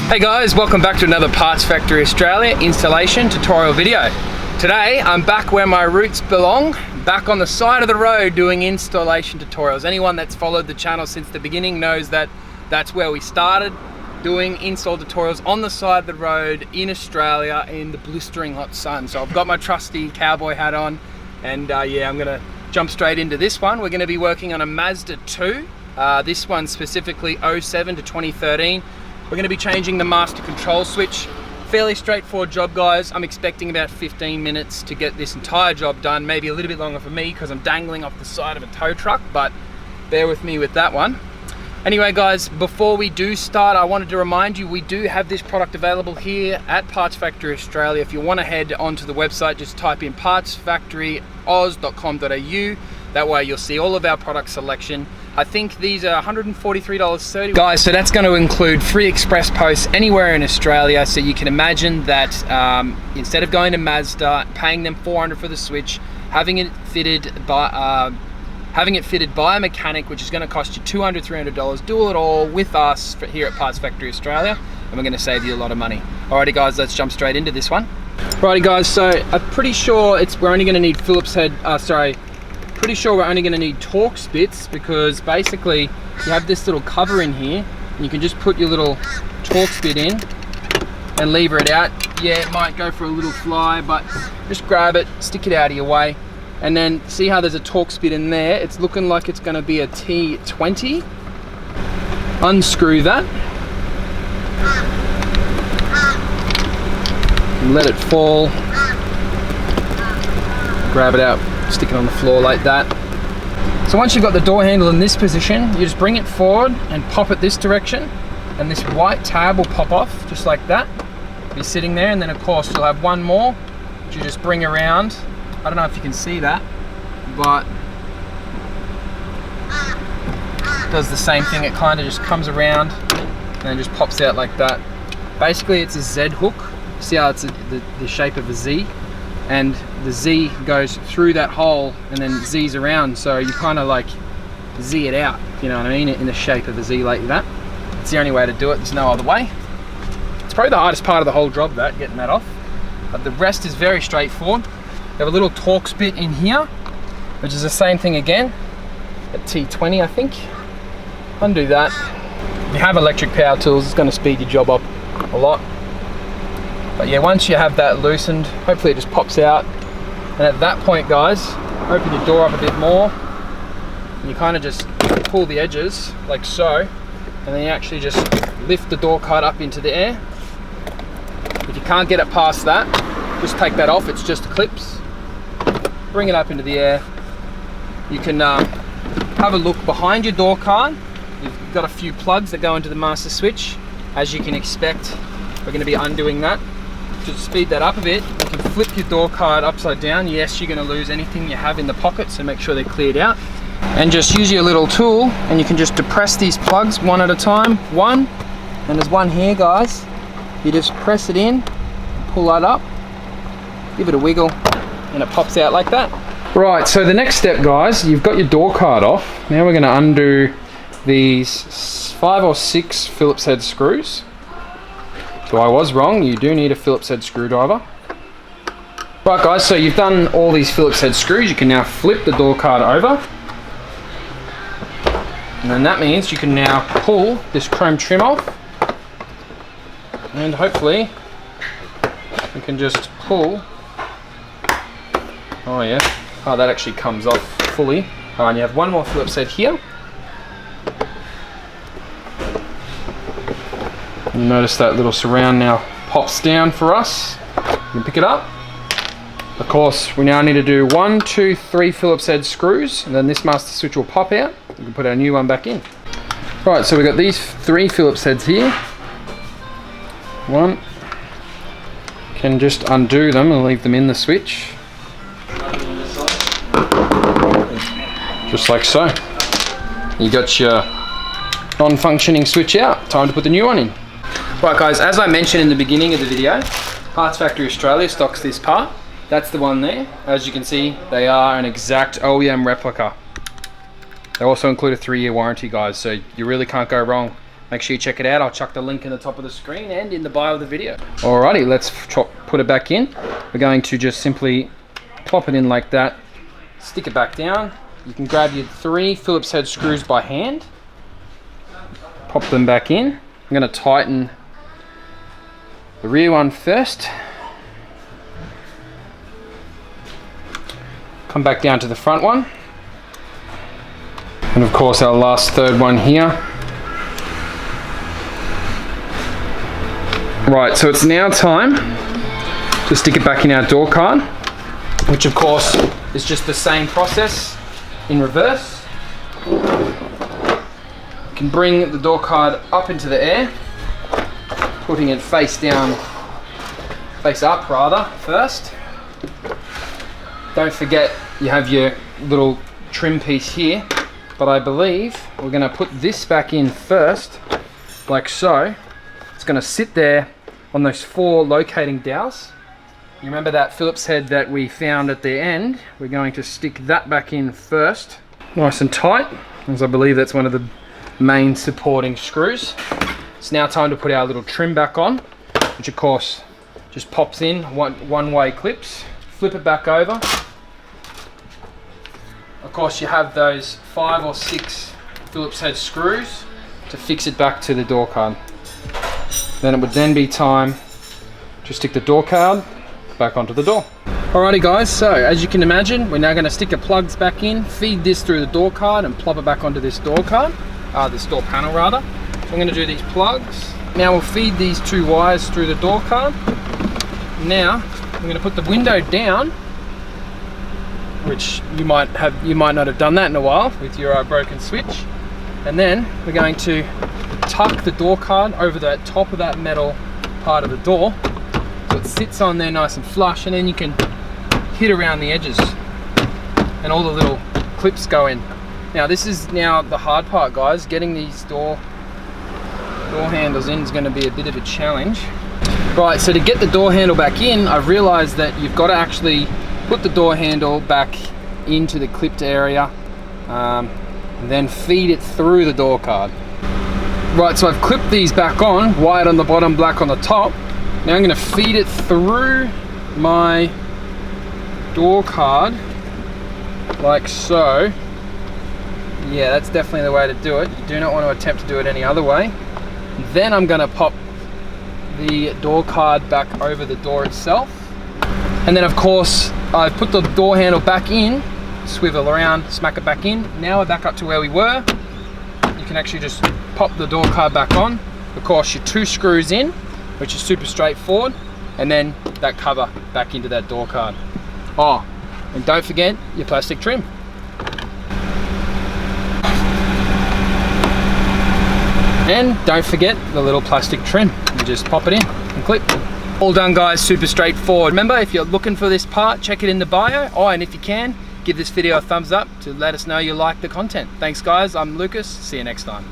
Hey guys, welcome back to another Parts Factory Australia installation tutorial video. Today I'm back where my roots belong, back on the side of the road doing installation tutorials. Anyone that's followed the channel since the beginning knows that that's where we started, doing install tutorials on the side of the road in Australia in the blistering hot sun. So I've got my trusty cowboy hat on and yeah, I'm gonna jump straight into this one. We're gonna be working on a Mazda 2. This one specifically 07 to 2013. We're going to be changing the master control switch. Fairly straightforward job, guys. I'm expecting about 15 minutes to get this entire job done. Maybe a little bit longer for me because I'm dangling off the side of a tow truck, but bear with me with that one. Anyway, guys, before we do start, I wanted to remind you we do have this product available here at Parts Factory Australia. If you want to head onto the website, just type in partsfactoryoz.com.au. That way you'll see all of our product selection. I think these are $143.30. Guys, so that's going to include free express posts anywhere in Australia. So you can imagine that instead of going to Mazda, paying them $400 for the switch, having it fitted by a mechanic, which is going to cost you $200, $300, do it all with us here at Parts Factory Australia, and we're going to save you a lot of money. Alrighty guys, let's jump straight into this one. Alrighty guys, so I'm pretty sure we're only going to need we're only going to need Torx bits, because basically you have this little cover in here and you can just put your little Torx bit in and lever it out. Yeah, it might go for a little fly, but just grab it, stick it out of your way, and then see how there's a Torx bit in there. It's looking like it's going to be a T20. Unscrew that, let it fall, grab it out, stick it on the floor like that. So once you've got the door handle in this position, you just bring it forward and pop it this direction, and this white tab will pop off just like that. Be sitting there, and then of course you'll have one more which you just bring around. I don't know if you can see that, but it does the same thing. It kind of just comes around and then just pops out like that. Basically it's a Z hook. See how it's the shape of a Z? And the Z goes through that hole and then Z's around, so you kind of like Z it out, you know what I mean, in the shape of a Z like that. It's the only way to do it, there's no other way. It's probably the hardest part of the whole job, getting that off. But the rest is very straightforward. You have a little Torx bit in here, which is the same thing again, at T20 I think. Undo that. If you have electric power tools, it's going to speed your job up a lot. But yeah, once you have that loosened, hopefully it just pops out. And at that point, guys, open your door up a bit more. And you kind of just pull the edges like so. And then you actually just lift the door card up into the air. If you can't get it past that, just take that off, it's just clips. Bring it up into the air. You can have a look behind your door card. You've got a few plugs that go into the master switch. As you can expect, we're going to be undoing that. To speed that up a bit, you can flip your door card upside down. Yes, you're going to lose anything you have in the pocket, so make sure they're cleared out. And just use your little tool and you can just depress these plugs one at a time. One, and there's one here, guys. You just press it in, pull that up, give it a wiggle, and it pops out like that. Right, so the next step, guys, you've got your door card off. Now we're going to undo these 5 or 6 Phillips head screws. So I was wrong, you do need a Phillips head screwdriver. Right guys, so you've done all these Phillips head screws. You can now flip the door card over. And then that means you can now pull this chrome trim off. And hopefully you can just pull. Oh yeah, oh that actually comes off fully. Oh, and you have one more Phillips head here. Notice that little surround now pops down for us. You can pick it up. Of course, we now need to do 1, 2, 3 Phillips head screws, and then this master switch will pop out. We can put our new one back in. Right, so we've got these 3 Phillips heads here. One. Can just undo them and leave them in the switch. Just like so. You got your non-functioning switch out. Time to put the new one in. Right guys, as I mentioned in the beginning of the video, Parts Factory Australia stocks this part. That's the one there. As you can see, they are an exact OEM replica. They also include a 3-year warranty, guys, so you really can't go wrong Make sure you check it out. I'll chuck the link in the top of the screen and in the bio of the video. Alrighty, let's put it back in. We're going to just simply plop it in like that, stick it back down. You can grab your 3 Phillips head screws by hand, pop them back in. I'm going to tighten the rear one first. Come back down to the front one. And of course our last third one here. Right, so it's now time to stick it back in our door card, which of course is just the same process in reverse. You can bring the door card up into the air, putting it face up rather first. Don't forget you have your little trim piece here, but I believe we're going to put this back in first, like so. It's going to sit there on those 4 locating dowels. You remember that Phillips head that we found at the end? We're going to stick that back in first, nice and tight, as I believe that's one of the main supporting screws. It's now time to put our little trim back on, which of course just pops in one-way clips. Flip it back over. Of course you have those 5 or 6 Phillips head screws to fix it back to the door card. Then it would then be time to stick the door card back onto the door. Alrighty guys, so as you can imagine, we're now going to stick the plugs back in, feed this through the door card and plop it back onto this door card, this door panel rather. So I'm going to do these plugs. Now we'll feed these 2 wires through the door card. Now I'm going to put the window down, which you might not have done that in a while with your broken switch. And then we're going to tuck the door card over the top of that metal part of the door, so it sits on there nice and flush, and then you can hit around the edges and all the little clips go in. Now this is now the hard part, guys. Getting these door handles in is going to be a bit of a challenge. Right, so to get the door handle back in, I've realized that you've got to actually put the door handle back into the clipped area, and then feed it through the door card. Right, so I've clipped these back on, white on the bottom, black on the top. Now I'm going to feed it through my door card, like so. Yeah, that's definitely the way to do it. You do not want to attempt to do it any other way. Then I'm going to pop the door card back over the door itself. And then of course, I've put the door handle back in, swivel around, smack it back in. Now we're back up to where we were. You can actually just pop the door card back on. Of course, your 2 screws in, which is super straightforward, and then that cover back into that door card. Oh, and don't forget your plastic trim. And don't forget the little plastic trim. You just pop it in and clip. All done, guys, super straightforward. Remember, if you're looking for this part, check it in the bio. Oh, and if you can, give this video a thumbs up to let us know you like the content. Thanks guys, I'm Lucas, see you next time.